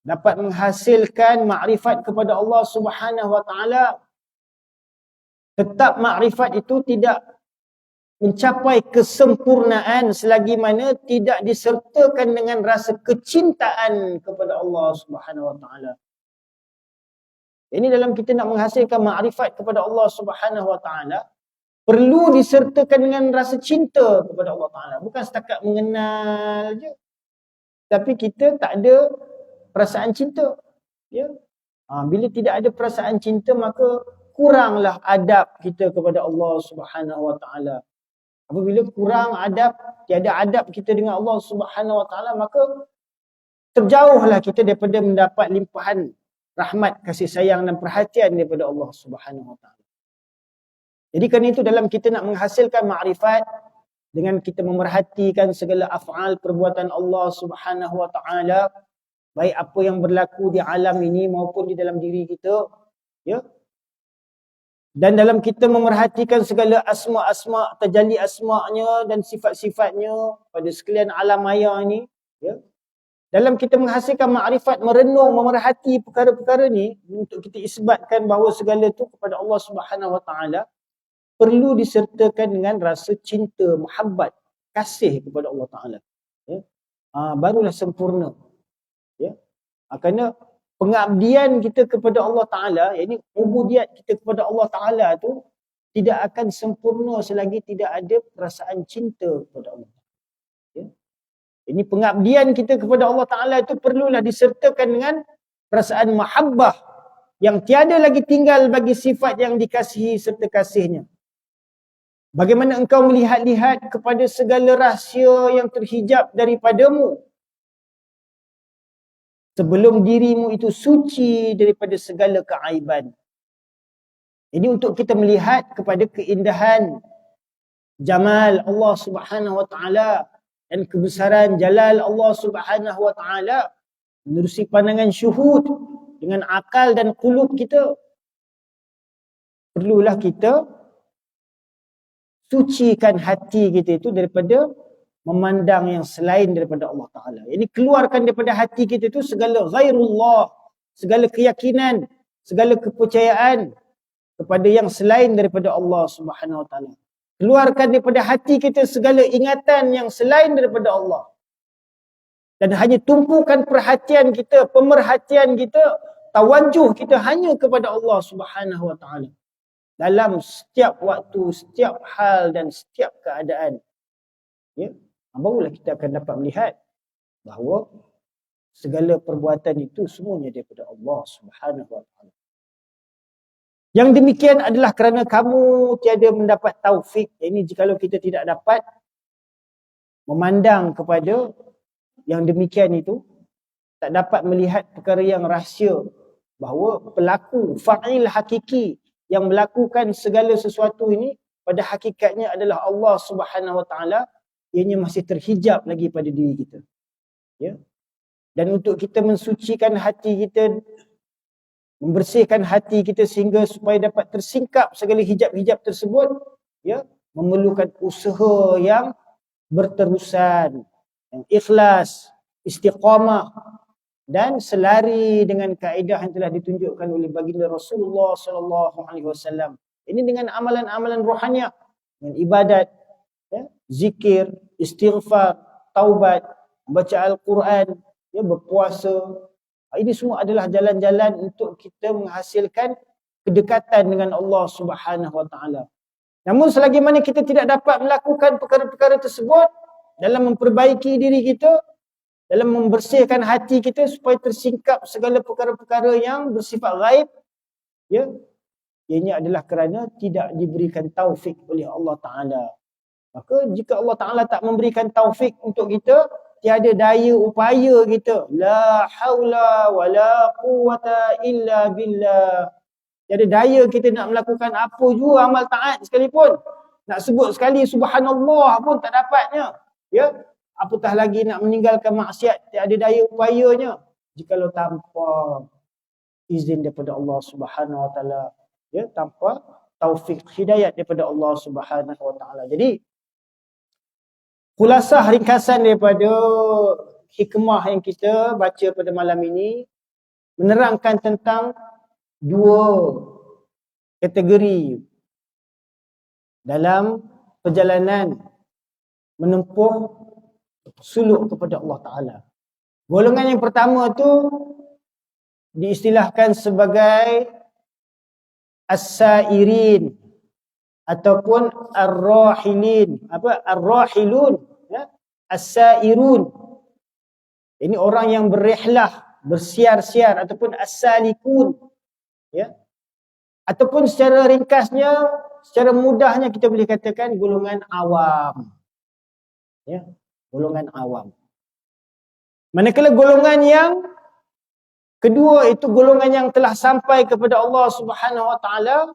dapat menghasilkan makrifat kepada Allah Subhanahu wa taala, tetap makrifat itu tidak mencapai kesempurnaan selagi mana tidak disertakan dengan rasa kecintaan kepada Allah Subhanahu wa taala. Ini dalam kita nak menghasilkan makrifat kepada Allah Subhanahu wa taala, perlu disertakan dengan rasa cinta kepada Allah Taala. Bukan setakat mengenal je, tapi kita tak ada perasaan cinta, ya. Bila tidak ada perasaan cinta, maka kuranglah adab kita kepada Allah Subhanahu wa taala. Apabila kurang adab, tiada adab kita dengan Allah Subhanahu wa taala, maka terjauhlah kita daripada mendapat limpahan rahmat, kasih sayang dan perhatian daripada Allah Subhanahu wa taala. Jadi kerana itu dalam kita nak menghasilkan makrifat, dengan kita memerhatikan segala af'al perbuatan Allah Subhanahu wa taala, baik apa yang berlaku di alam ini maupun di dalam diri kita, ya. Dan dalam kita memerhatikan segala asma', tajalli asma'nya dan sifat-sifatnya pada sekalian alam maya ini, ya. Dalam kita menghasilkan makrifat, merenung, memerhati perkara-perkara ni untuk kita isbatkan bahawa segala itu kepada Allah Subhanahu Wa Taala, perlu disertakan dengan rasa cinta, muhabbat, kasih kepada Allah Taala. Ya. Barulah sempurna. Ya. Kerana pengabdian kita kepada Allah Ta'ala, yakni ubudiat kita kepada Allah Ta'ala tu tidak akan sempurna selagi tidak ada perasaan cinta kepada Allah. Ya. Ini pengabdian kita kepada Allah Ta'ala itu perlulah disertakan dengan perasaan mahabbah yang tiada lagi tinggal bagi sifat yang dikasihi serta kasihnya. Bagaimana engkau melihat-lihat kepada segala rahsia yang terhijab daripadamu, sebelum dirimu itu suci daripada segala keaiban. Ini untuk kita melihat kepada keindahan jamal Allah Subhanahu Wa Taala dan kebesaran jalal Allah Subhanahu Wa Taala menerusi pandangan syuhud dengan akal dan qulub kita. Perlulah kita sucikan hati kita itu daripada memandang yang selain daripada Allah Ta'ala. Ini keluarkan daripada hati kita itu segala ghairullah, segala keyakinan, segala kepercayaan kepada yang selain daripada Allah Subhanahu Wa Ta'ala. Keluarkan daripada hati kita segala ingatan yang selain daripada Allah. Dan hanya tumpukan perhatian kita, pemerhatian kita, tawajuh kita hanya kepada Allah Subhanahu Wa Ta'ala. Dalam setiap waktu, setiap hal dan setiap keadaan. Ya. Barulah kita akan dapat melihat bahawa segala perbuatan itu semuanya daripada Allah Subhanahu Wa Taala. Yang demikian adalah kerana kamu tiada mendapat taufik. Ini jikalau kita tidak dapat memandang kepada yang demikian itu, tak dapat melihat perkara yang rahsia, bahawa pelaku, fa'il hakiki yang melakukan segala sesuatu ini pada hakikatnya adalah Allah Subhanahu Wa Taala. Ianya masih terhijab lagi pada diri kita. Ya. Dan untuk kita mensucikan hati kita, membersihkan hati kita sehingga supaya dapat tersingkap segala hijab-hijab tersebut, ya, memerlukan usaha yang berterusan, yang ikhlas, istiqamah dan selari dengan kaedah yang telah ditunjukkan oleh baginda Rasulullah sallallahu alaihi wasallam. Ini dengan amalan-amalan rohaniah, dengan ibadat, ya, zikir, istighfar, taubat, baca Al-Quran, ya, berpuasa. Ini semua adalah jalan-jalan untuk kita menghasilkan kedekatan dengan Allah Subhanahu Wa Taala. Namun selagi mana kita tidak dapat melakukan perkara-perkara tersebut dalam memperbaiki diri kita, dalam membersihkan hati kita supaya tersingkap segala perkara-perkara yang bersifat ghaib, ya, ianya adalah kerana tidak diberikan taufik oleh Allah Ta'ala. Maka jika Allah Ta'ala tak memberikan taufik untuk kita, tiada daya upaya kita. La haula wa la quwata illa billah. Tiada daya kita nak melakukan apa jua amal taat sekalipun. Nak sebut sekali subhanallah pun tak dapatnya. Ya, apatah lagi nak meninggalkan maksiat, tiada daya upayanya. Jikalau tanpa izin daripada Allah Subhanahu Wa Taala, ya, tanpa taufik hidayat daripada Allah Subhanahu Wa Taala. Jadi khulasah ringkasan daripada hikmah yang kita baca pada malam ini menerangkan tentang dua kategori dalam perjalanan menempuh suluk kepada Allah Ta'ala. Golongan yang pertama tu diistilahkan sebagai as-sairin ataupun ar-rahilin, ar-rahilun, ya, as-sairun. Ini orang yang berrihlah, bersiar-siar, ataupun as-salikun, ya. Ataupun secara ringkasnya, secara mudahnya kita boleh katakan golongan awam. Ya, golongan awam. Manakala golongan yang kedua itu golongan yang telah sampai kepada Allah Subhanahu Wa Taala,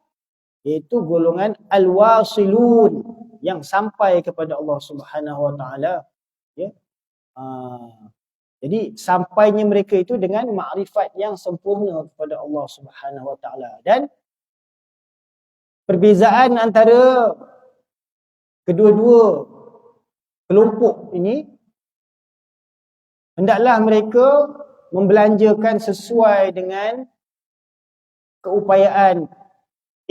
iaitu golongan al-wasilun, yang sampai kepada Allah Subhanahu Wa Taala, ya. Jadi sampainya mereka itu dengan makrifat yang sempurna kepada Allah Subhanahu Wa Taala. Dan perbezaan antara kedua-dua kelompok ini, hendaklah mereka membelanjakan sesuai dengan keupayaan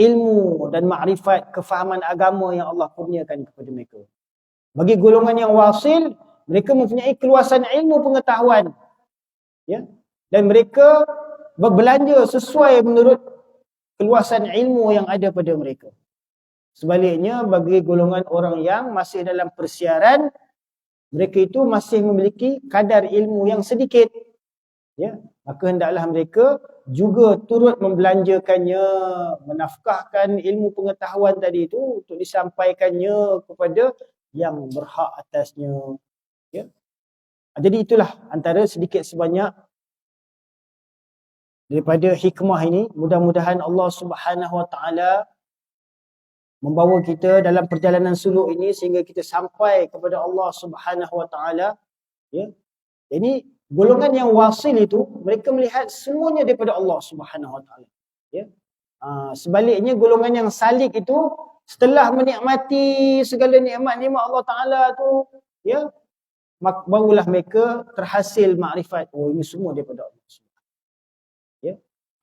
ilmu dan makrifat kefahaman agama yang Allah kurniakan kepada mereka. Bagi golongan yang wasil, mereka mempunyai keluasan ilmu pengetahuan, ya, dan mereka berbelanja sesuai menurut keluasan ilmu yang ada pada mereka. Sebaliknya, bagi golongan orang yang masih dalam persiaran, mereka itu masih memiliki kadar ilmu yang sedikit, ya, maka hendaklah mereka juga turut membelanjakannya, menafkahkan ilmu pengetahuan tadi itu untuk disampaikannya kepada yang berhak atasnya, ya. Jadi itulah antara sedikit sebanyak daripada hikmah ini. Mudah-mudahan Allah Subhanahu Wa Taala membawa kita dalam perjalanan suluk ini sehingga kita sampai kepada Allah Subhanahu Wa Taala, ya. Jadi golongan yang wasil itu mereka melihat semuanya daripada Allah Subhanahu Wa Taala, ya. Sebaliknya golongan yang salik itu setelah menikmati segala nikmat-nikmat Allah Taala tu, ya, barulah mereka terhasil makrifat, oh ini semua daripada Allah, ya.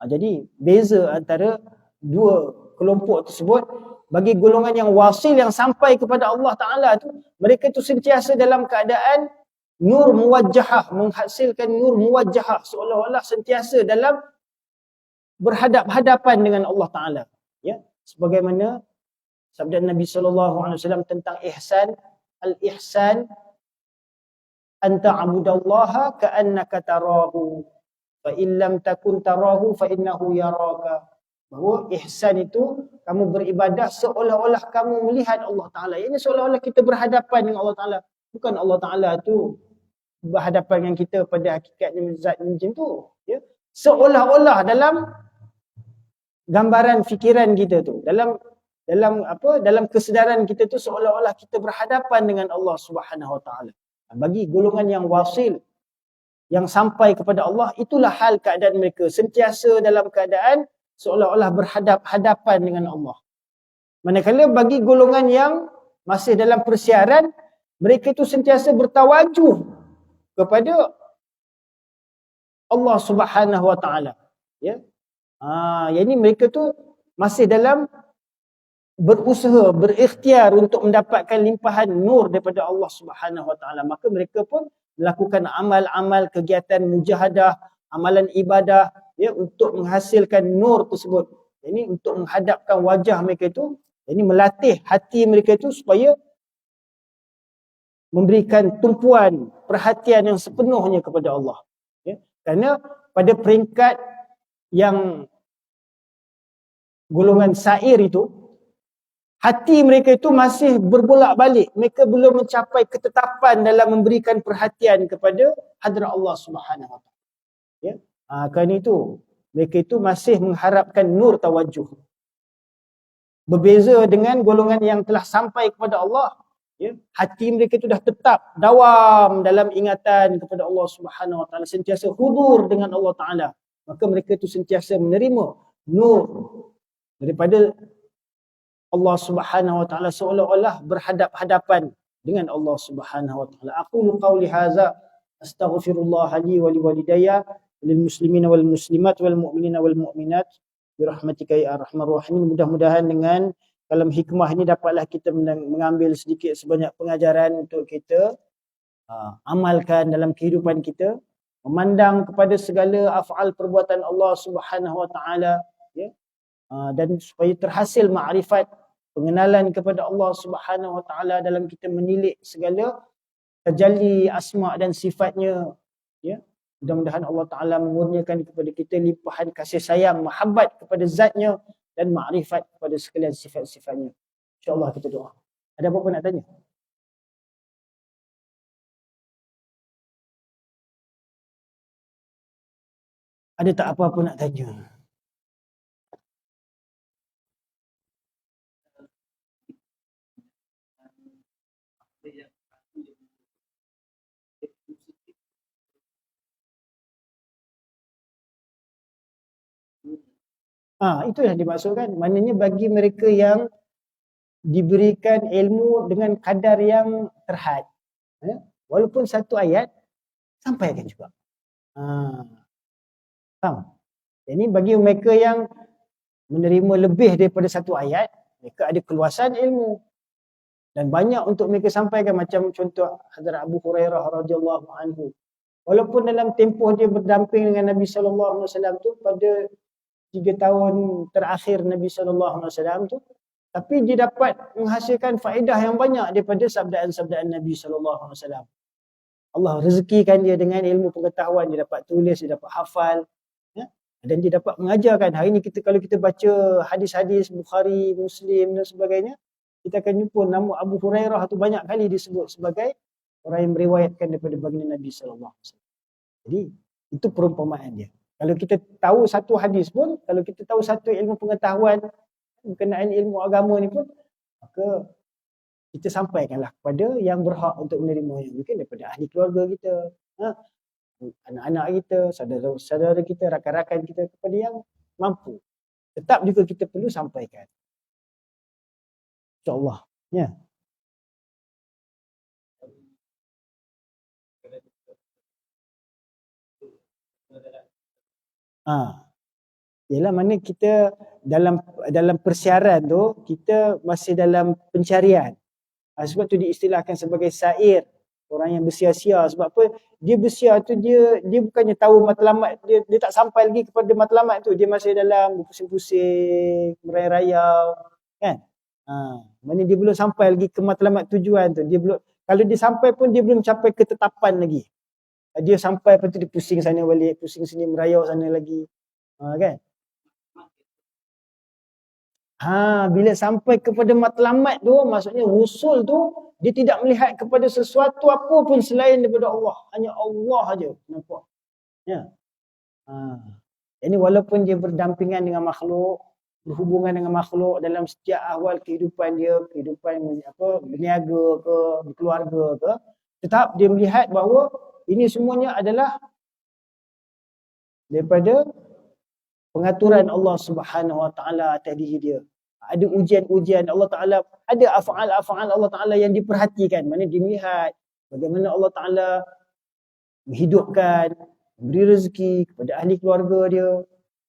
Jadi beza antara dua kelompok tersebut. Bagi golongan yang wasil yang sampai kepada Allah Taala tu, mereka tu sentiasa dalam keadaan nur muwajjahah, menghasilkan nur muwajjahah, seolah-olah sentiasa dalam berhadap-hadapan dengan Allah Taala, ya. Sebagaimana sabda Nabi SAW tentang ihsan, al-ihsan anta abudallaha ka'annaka tarahu fa in lam takun tarahu fa innahu yaraka. Bahawa ihsan itu kamu beribadah seolah-olah kamu melihat Allah Taala. Ini seolah-olah kita berhadapan dengan Allah Taala. Bukan Allah Taala tu berhadapan dengan kita pada hakikatnya zat macam tu, ya. Seolah-olah dalam gambaran fikiran kita tu, dalam kesedaran kita tu, seolah-olah kita berhadapan dengan Allah Subhanahu Wa Taala. Bagi golongan yang wasil yang sampai kepada Allah, itulah hal keadaan mereka, sentiasa dalam keadaan seolah-olah berhadap-hadapan dengan Allah. Manakala bagi golongan yang masih dalam persiaran, mereka itu sentiasa bertawajuh kepada Allah Subhanahu Wa Taala, ya. Yang ini mereka tu masih dalam berusaha, berikhtiar untuk mendapatkan limpahan nur daripada Allah Subhanahu Wa Taala. Maka mereka pun melakukan amal-amal kegiatan mujahadah, amalan ibadah, ya, untuk menghasilkan nur tersebut. Ini untuk menghadapkan wajah mereka itu, ini melatih hati mereka itu supaya memberikan tumpuan perhatian yang sepenuhnya kepada Allah, ya. Kerana pada peringkat yang golongan sair itu, hati mereka itu masih berbolak-balik. Mereka belum mencapai ketetapan dalam memberikan perhatian kepada hadrat Allah Subhanahu Wa Taala, ya. Kerana itu mereka itu masih mengharapkan nur tawajuh. Berbeza dengan golongan yang telah sampai kepada Allah, ya. Hati mereka itu dah tetap dawam dalam ingatan kepada Allah Subhanahu Wa Taala, sentiasa hudur dengan Allah Taala. Maka mereka itu sentiasa menerima nur daripada Allah Subhanahu Wa Taala, seolah-olah berhadap-hadapan dengan Allah Subhanahu Wa Taala. Aqulu qawli hadza astaghfirullah li wa liwalidayya lil muslimina wal muslimat wal mu'minina wal mu'minat bi rahmatika ya arhamar rahimin. Mudah-mudahan dengan dalam hikmah ini dapatlah kita mengambil sedikit sebanyak pengajaran untuk kita amalkan dalam kehidupan kita, memandang kepada segala af'al perbuatan Allah Subhanahu Wa Taala, ya. Dan supaya terhasil makrifat, pengenalan kepada Allah Subhanahu Wa Taala dalam kita menilik segala tajalli asma dan sifatnya, ya. Mudah-mudahan Allah Taala mengurniakan kepada kita limpahan kasih sayang, mahabbat kepada zatnya dan makrifat kepada sekalian sifat-sifatnya. InsyaAllah kita doa. Ada apa-apa nak tanya? Ada tak apa-apa nak tanya? Itulah dimaksudkan. Maknanya bagi mereka yang diberikan ilmu dengan kadar yang terhad, walaupun satu ayat sampaikan juga. Faham? Jadi bagi mereka yang menerima lebih daripada satu ayat, mereka ada keluasan ilmu dan banyak untuk mereka sampaikan. Macam contoh Hadrat Abu Hurairah radhiyallahu anhu, walaupun dalam tempoh dia berdamping dengan Nabi sallallahu alaihi wasallam tu pada 3 tahun terakhir Nabi sallallahu alaihi wasallam tu, tapi dia dapat menghasilkan faedah yang banyak daripada sabdaan-sabdaan Nabi sallallahu alaihi wasallam. Allah rezekikan dia dengan ilmu pengetahuan, dia dapat tulis, dia dapat hafal, dan dia dapat mengajarkan. Hari ni kalau kita baca hadis-hadis Bukhari, Muslim dan sebagainya, kita akan jumpa nama Abu Hurairah tu banyak kali disebut sebagai orang yang meriwayatkan daripada baginda Nabi sallallahu alaihi wasallam. Jadi itu perumpamaan dia. Kalau kita tahu satu hadis pun, kalau kita tahu satu ilmu pengetahuan berkenaan ilmu agama ni pun, maka kita sampaikanlah kepada yang berhak untuk menerimanya. Mungkin daripada ahli keluarga kita, anak-anak kita, saudara-saudara kita, rakan-rakan kita, kepada yang mampu. Tetap juga kita perlu sampaikan. InsyaAllah. Ya. Ialah mana kita dalam persiaran tu, kita masih dalam pencarian. Sebab tu diistilahkan sebagai sair, orang yang bersia-sia. Sebab apa? Dia bersia tu dia bukannya tahu matlamat, dia tak sampai lagi kepada matlamat tu, dia masih dalam berpusing-pusing, merayau-rayau, kan? Mana dia belum sampai lagi ke matlamat tujuan tu. Dia belum, kalau dia sampai pun dia belum capai ketetapan lagi. Dia sampai lepas tu dia pusing sana balik, pusing sini, merayau sana lagi. Kan? Bila sampai kepada matlamat tu, maksudnya wusul tu, dia tidak melihat kepada sesuatu apa pun selain daripada Allah. Hanya Allah aja. Nampak? Ya. Jadi walaupun dia berdampingan dengan makhluk, berhubungan dengan makhluk dalam setiap ahwal kehidupan dia, kehidupan berniaga ke, berkeluarga ke, tetap dia melihat bahawa ini semuanya adalah daripada pengaturan Allah Subhanahu Wa Taala atas diri dia. Ada ujian-ujian Allah Ta'ala, ada af'al-af'al Allah Ta'ala yang diperhatikan. Mana dia melihat bagaimana Allah Ta'ala menghidupkan, beri rezeki kepada ahli keluarga dia,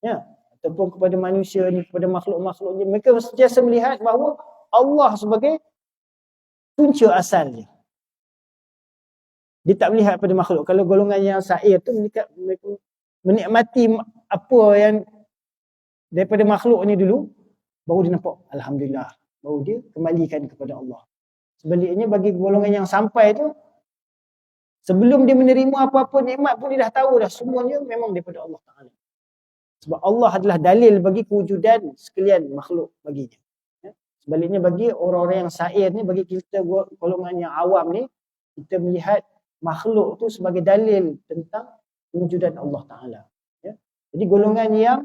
ya, ataupun kepada manusia ni, kepada makhluk-makhluk ni. Mereka sentiasa melihat bahawa Allah sebagai punca asalnya. Dia tak melihat pada makhluk. Kalau golongan yang sair tu, mereka menikmati apa yang daripada makhluk ni dulu, baru dia nampak Alhamdulillah, baru dia kembalikan kepada Allah. Sebaliknya bagi golongan yang sampai tu, sebelum dia menerima apa-apa nikmat pun dia dah tahu dah semuanya memang daripada Allah Ta'ala. Sebab Allah adalah dalil bagi kewujudan sekalian makhluk baginya. Sebaliknya bagi orang-orang yang sair ni, bagi kita golongan yang awam ni, kita melihat makhluk tu sebagai dalil tentang kewujudan Allah Ta'ala. Jadi golongan yang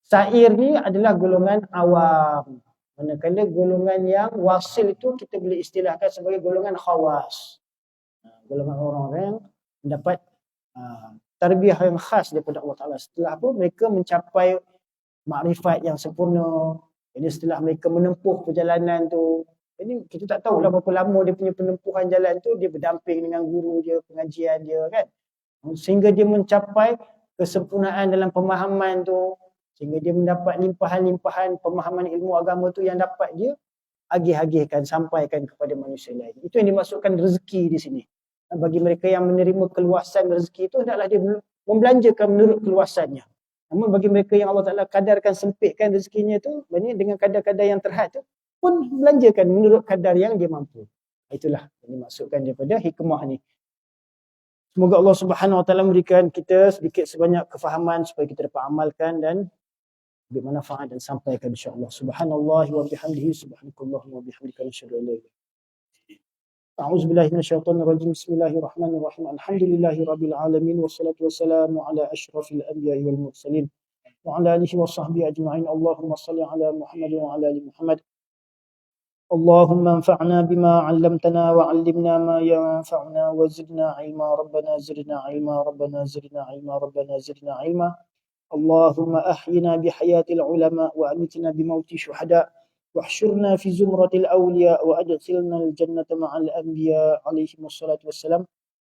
sair ni adalah golongan awam. Manakala golongan yang wasil itu kita boleh istilahkan sebagai golongan khawas. Golongan orang-orang yang mendapat tarbiyah yang khas daripada Allah Ta'ala. Setelah apa? Mereka mencapai makrifat yang sempurna. Jadi setelah mereka menempuh perjalanan tu, jadi kita tak tahulah berapa lama dia punya penempuhan jalan tu, dia berdamping dengan guru dia, pengajian dia, kan? Sehingga dia mencapai kesempurnaan dalam pemahaman tu, sehingga dia mendapat limpahan-limpahan pemahaman ilmu agama tu yang dapat dia agih-agihkan, sampaikan kepada manusia lain. Itu yang dimaksudkan rezeki di sini. Bagi mereka yang menerima keluasan rezeki itu, hendaklah dia membelanjakan menurut keluasannya. Namun bagi mereka yang Allah Ta'ala kadarkan, sempitkan rezekinya tu, dengan kadar-kadar yang terhad tu, pun belanjakan menurut kadar yang dia mampu. Itulah yang dimaksudkan daripada hikmah ni. Semoga Allah Subhanahu Wa Ta'ala memberikan kita sedikit sebanyak kefahaman supaya kita dapat amalkan dan bermanfaat dan sampaikan insya-Allah. Subhanallah wa bihamdihi, subhanakallahumma wa bihamdika, asyhadu an la ilaha illa anta, a'udzu billahi minasyaitonir rajim. Bismillahirrahmanirrahim. Alhamdulillahirabbil alamin, wassalatu wassalamu ala asyrafil anbiya'i wal mursalin wa ala alihi washabbihi ajma'in. Allahumma shalli ala Muhammad wa ala ali Muhammad. Allahumma anfa'na bima 'allamtana wa 'allimna ma yanfa'una wa zidna 'ilma. Rabbana zidna 'ilma, Rabbana zidna 'ilma, Rabbana zidna 'ilma. اللهم أحينا بحياة العلماء وأمتنا بموت الشهداء واحشرنا في زمرة الأولياء وأدخلنا الجنة مع الأنبياء عليهم الصلاة والسلام.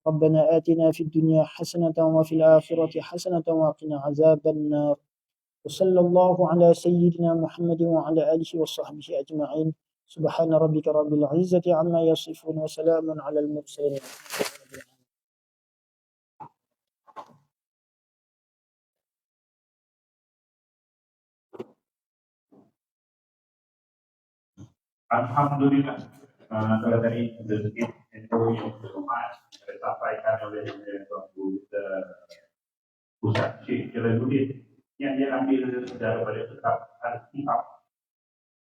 ربنا آتنا في الدنيا حسنة وفي الآخرة حسنة وقنا عذاب النار. وصلى الله على سيدنا محمد وعلى آله وصحبه أجمعين. سبحان ربك رب العزة عما يصفون وسلام على المرسلين. Alhamdulillah. Kalau tadi sedikit info yang bermanfaat disampaikan oleh Tuan Guru Pusat Syekh Jalaluddin yang dia ambil daripada kitab Al-Kitab